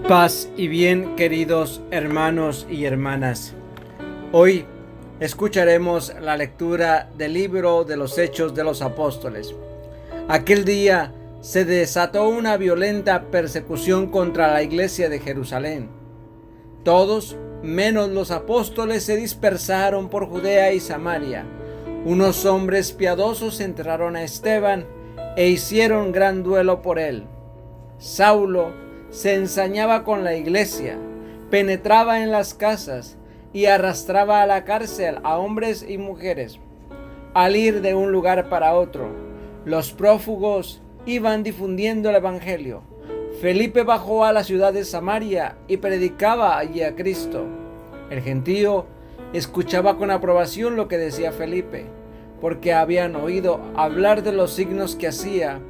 Paz y bien, queridos hermanos y hermanas. Hoy escucharemos la lectura del libro de los Hechos de los Apóstoles. Aquel día se desató una violenta persecución contra la iglesia de Jerusalén. Todos, menos los apóstoles, se dispersaron por Judea y Samaria. Unos hombres piadosos enterraron a Esteban e hicieron gran duelo por él. Saulo se ensañaba con la iglesia, penetraba en las casas y arrastraba a la cárcel a hombres y mujeres. Al ir de un lugar para otro, los prófugos iban difundiendo el evangelio. Felipe bajó a la ciudad de Samaria y predicaba allí a Cristo. El gentío escuchaba con aprobación lo que decía Felipe, porque habían oído hablar de los signos que hacía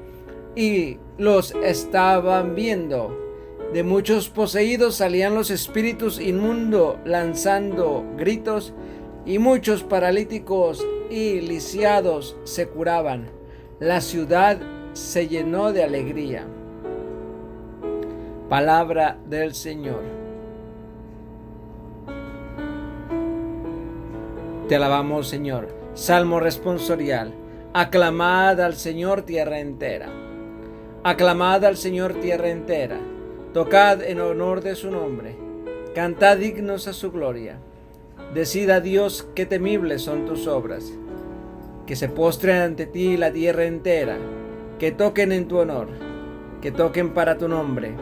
y los estaban viendo. De muchos poseídos salían los espíritus inmundos lanzando gritos, y muchos paralíticos y lisiados se curaban. La ciudad se llenó de alegría. Palabra del Señor. Te alabamos, Señor. Salmo responsorial. Aclamad al Señor, tierra entera. Aclamad al Señor, tierra entera. Tocad en honor de su nombre, cantad dignos a su gloria. Decid a Dios qué temibles son tus obras. Que se postren ante ti la tierra entera, que toquen en tu honor, que toquen para tu nombre.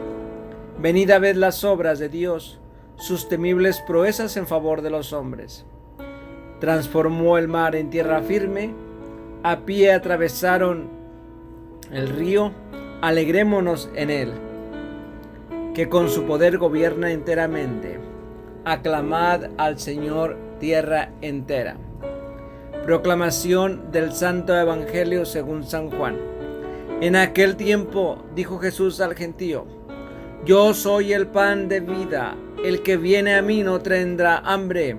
Venid a ver las obras de Dios, sus temibles proezas en favor de los hombres. Transformó el mar en tierra firme, a pie atravesaron el río, alegrémonos en él, que con su poder gobierna enteramente. Aclamad al Señor, tierra entera. Proclamación del Santo Evangelio según San Juan. En aquel tiempo dijo Jesús al gentío: Yo soy el pan de vida, el que viene a mí no tendrá hambre,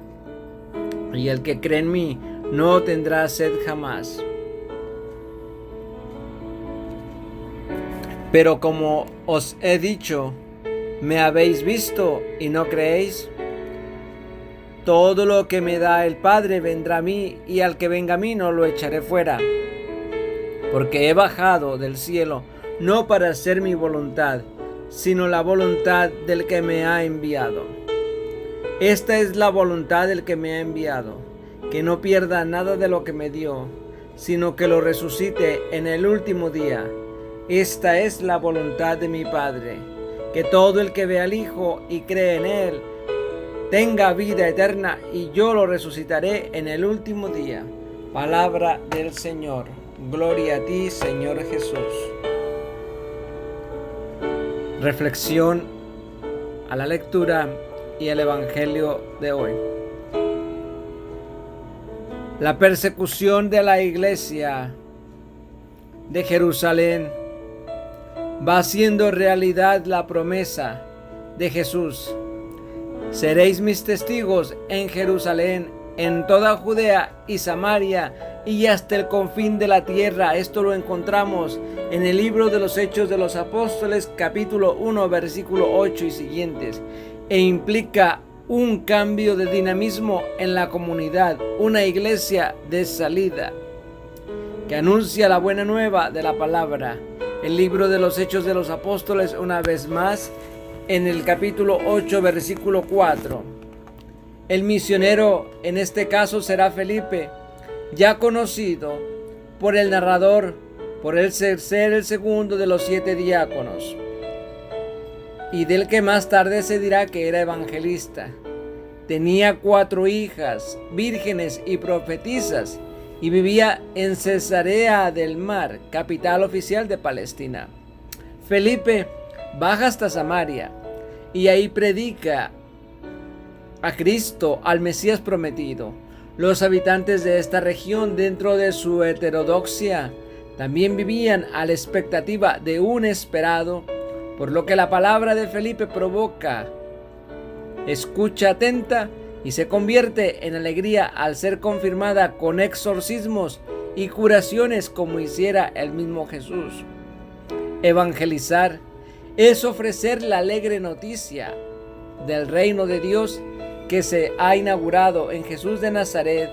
y el que cree en mí no tendrá sed jamás. Pero como os he dicho, ¿me habéis visto y no creéis? Todo lo que me da el Padre vendrá a mí, y al que venga a mí no lo echaré fuera. Porque he bajado del cielo no para hacer mi voluntad, sino la voluntad del que me ha enviado. Esta es la voluntad del que me ha enviado, que no pierda nada de lo que me dio, sino que lo resucite en el último día. Esta es la voluntad de mi Padre, que todo el que ve al Hijo y cree en Él tenga vida eterna, y yo lo resucitaré en el último día. Palabra del Señor. Gloria a ti, Señor Jesús. Reflexión a la lectura y el Evangelio de hoy. La persecución de la iglesia de Jerusalén va haciendo realidad la promesa de Jesús. Seréis mis testigos en Jerusalén, en toda Judea y Samaria y hasta el confín de la tierra. Esto lo encontramos en el libro de los Hechos de los Apóstoles, capítulo 1, versículo 8 y siguientes, e implica un cambio de dinamismo en la comunidad, una iglesia de salida que anuncia la buena nueva de la palabra. El libro de los Hechos de los Apóstoles, una vez más, en el capítulo 8, versículo 4. El misionero en este caso será Felipe, ya conocido por el narrador por el ser el segundo de los 7 diáconos, y del que más tarde se dirá que era evangelista. Tenía 4 hijas, vírgenes y profetisas, y vivía en Cesarea del Mar, capital oficial de Palestina. Felipe baja hasta Samaria y ahí predica a Cristo, al Mesías prometido. Los habitantes de esta región, dentro de su heterodoxia, también vivían a la expectativa de un esperado, por lo que la palabra de Felipe provoca escucha atenta y se convierte en alegría al ser confirmada con exorcismos y curaciones como hiciera el mismo Jesús. Evangelizar es ofrecer la alegre noticia del reino de Dios que se ha inaugurado en Jesús de Nazaret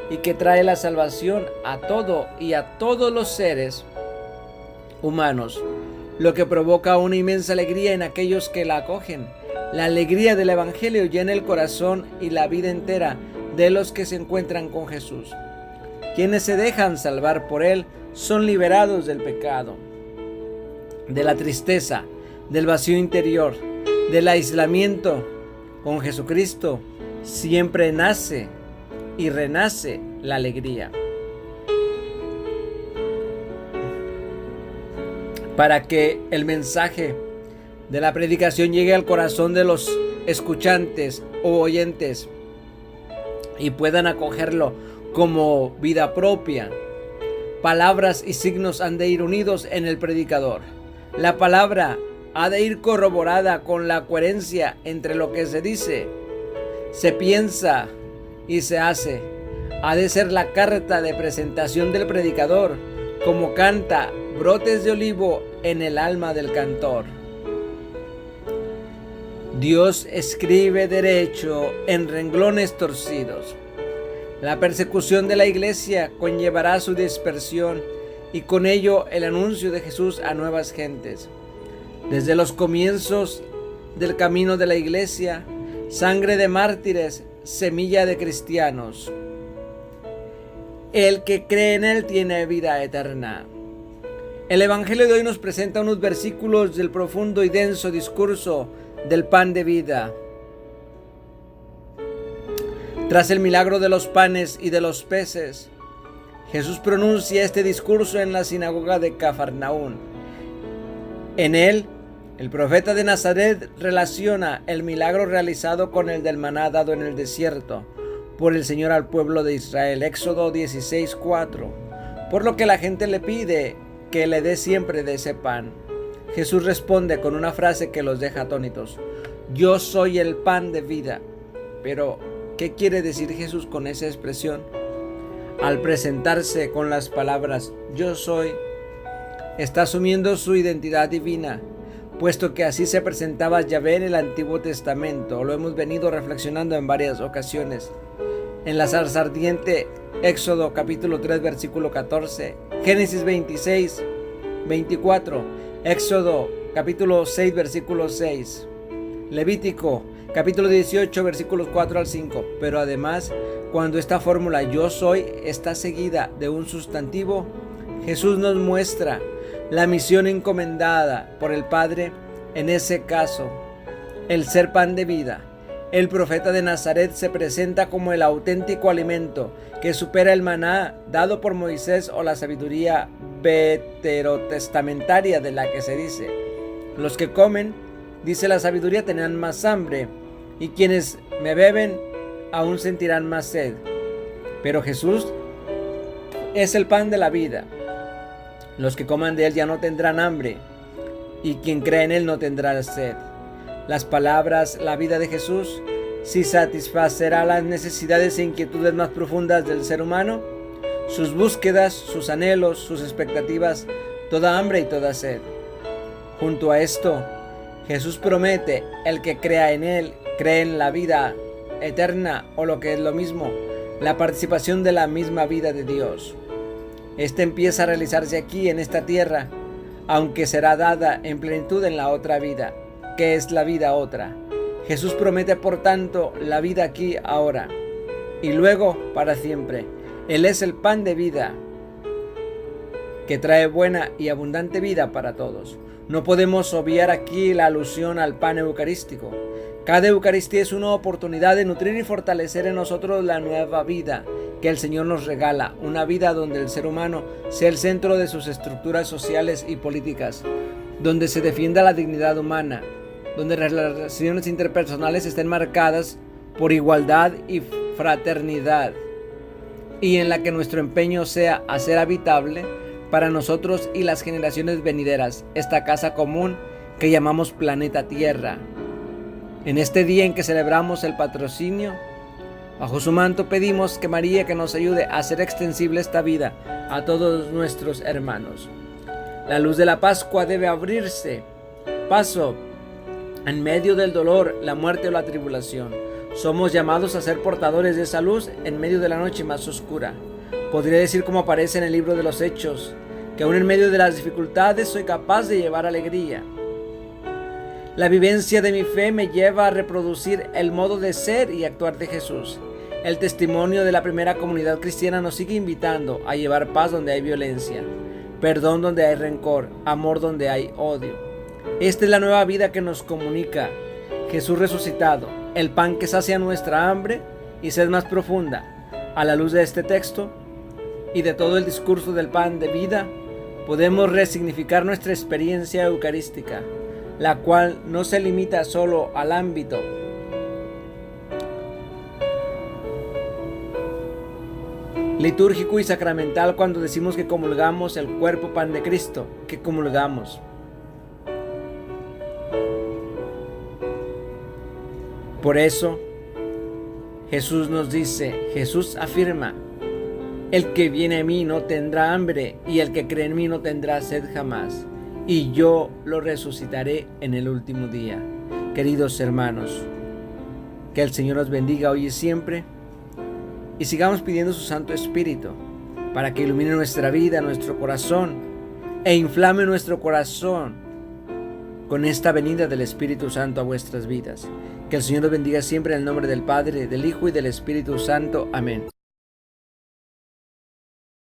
y que trae la salvación a todo y a todos los seres humanos, lo que provoca una inmensa alegría en aquellos que la acogen. La alegría del Evangelio llena el corazón y la vida entera de los que se encuentran con Jesús. Quienes se dejan salvar por Él son liberados del pecado, de la tristeza, del vacío interior, del aislamiento. Con Jesucristo siempre nace y renace la alegría. Para que el mensaje de la predicación llegue al corazón de los escuchantes o oyentes y puedan acogerlo como vida propia, palabras y signos han de ir unidos en el predicador. La palabra ha de ir corroborada con la coherencia entre lo que se dice, se piensa y se hace. Ha de ser la carta de presentación del predicador, como canta brotes de olivo en el alma del cantor. Dios escribe derecho en renglones torcidos. La persecución de la iglesia conllevará su dispersión y con ello el anuncio de Jesús a nuevas gentes. Desde los comienzos del camino de la iglesia, sangre de mártires, semilla de cristianos. El que cree en Él tiene vida eterna. El Evangelio de hoy nos presenta unos versículos del profundo y denso discurso del pan de vida. Tras el milagro de los panes y de los peces, Jesús pronuncia este discurso en la sinagoga de Cafarnaún. En él, el profeta de Nazaret relaciona el milagro realizado con el del maná dado en el desierto por el Señor al pueblo de Israel, Éxodo 16:4, por lo que la gente le pide que le dé siempre de ese pan. Jesús responde con una frase que los deja atónitos: yo soy el pan de vida. Pero, ¿qué quiere decir Jesús con esa expresión? Al presentarse con las palabras yo soy, está asumiendo su identidad divina, puesto que así se presentaba Yahvé en el Antiguo Testamento. Lo hemos venido reflexionando en varias ocasiones. En la zarza ardiente, Éxodo capítulo 3 versículo 14, Génesis 26, 24, Éxodo capítulo 6 versículo 6, Levítico capítulo 18 versículos 4 al 5. Pero además, cuando esta fórmula yo soy está seguida de un sustantivo, Jesús nos muestra la misión encomendada por el Padre, en ese caso, el ser pan de vida. El profeta de Nazaret se presenta como el auténtico alimento que supera el maná dado por Moisés o la sabiduría veterotestamentaria de la que se dice: los que comen, dice la sabiduría, tendrán más hambre, y quienes me beben aún sentirán más sed. Pero Jesús es el pan de la vida. Los que coman de él ya no tendrán hambre, y quien cree en él no tendrá sed. Las palabras, la vida de Jesús, si satisfacerá las necesidades e inquietudes más profundas del ser humano, sus búsquedas, sus anhelos, sus expectativas, toda hambre y toda sed. Junto a esto, Jesús promete: el que crea en él, cree en la vida eterna, o lo que es lo mismo, la participación de la misma vida de Dios. Esta empieza a realizarse aquí en esta tierra, aunque será dada en plenitud en la otra vida, que es la vida otra. Jesús promete, por tanto, la vida aquí, ahora, y luego para siempre. Él es el pan de vida, que trae buena y abundante vida para todos. No podemos obviar aquí la alusión al pan eucarístico. Cada Eucaristía es una oportunidad de nutrir y fortalecer en nosotros la nueva vida que el Señor nos regala, una vida donde el ser humano sea el centro de sus estructuras sociales y políticas, donde se defienda la dignidad humana, donde las relaciones interpersonales estén marcadas por igualdad y fraternidad, y en la que nuestro empeño sea hacer habitable para nosotros y las generaciones venideras esta casa común que llamamos planeta Tierra. En este día en que celebramos el patrocinio, bajo su manto pedimos que María que nos ayude a hacer extensible esta vida a todos nuestros hermanos. La luz de la Pascua debe abrirse paso en medio del dolor, la muerte o la tribulación. Somos llamados a ser portadores de esa luz en medio de la noche más oscura. Podría decir, como aparece en el libro de los Hechos, que aún en medio de las dificultades soy capaz de llevar alegría. La vivencia de mi fe me lleva a reproducir el modo de ser y actuar de Jesús. El testimonio de la primera comunidad cristiana nos sigue invitando a llevar paz donde hay violencia, perdón donde hay rencor, amor donde hay odio. Esta es la nueva vida que nos comunica Jesús resucitado, el pan que sacia nuestra hambre y sed más profunda. A la luz de este texto y de todo el discurso del pan de vida, podemos resignificar nuestra experiencia eucarística, la cual no se limita solo al ámbito litúrgico y sacramental cuando decimos que comulgamos el cuerpo pan de Cristo, que comulgamos. Por eso, Jesús nos dice, Jesús afirma, el que viene a mí no tendrá hambre y el que cree en mí no tendrá sed jamás, y yo lo resucitaré en el último día. Queridos hermanos, que el Señor nos bendiga hoy y siempre, y sigamos pidiendo su Santo Espíritu para que ilumine nuestra vida, nuestro corazón, e inflame nuestro corazón con esta venida del Espíritu Santo a vuestras vidas. Que el Señor nos bendiga siempre en el nombre del Padre, del Hijo y del Espíritu Santo. Amén.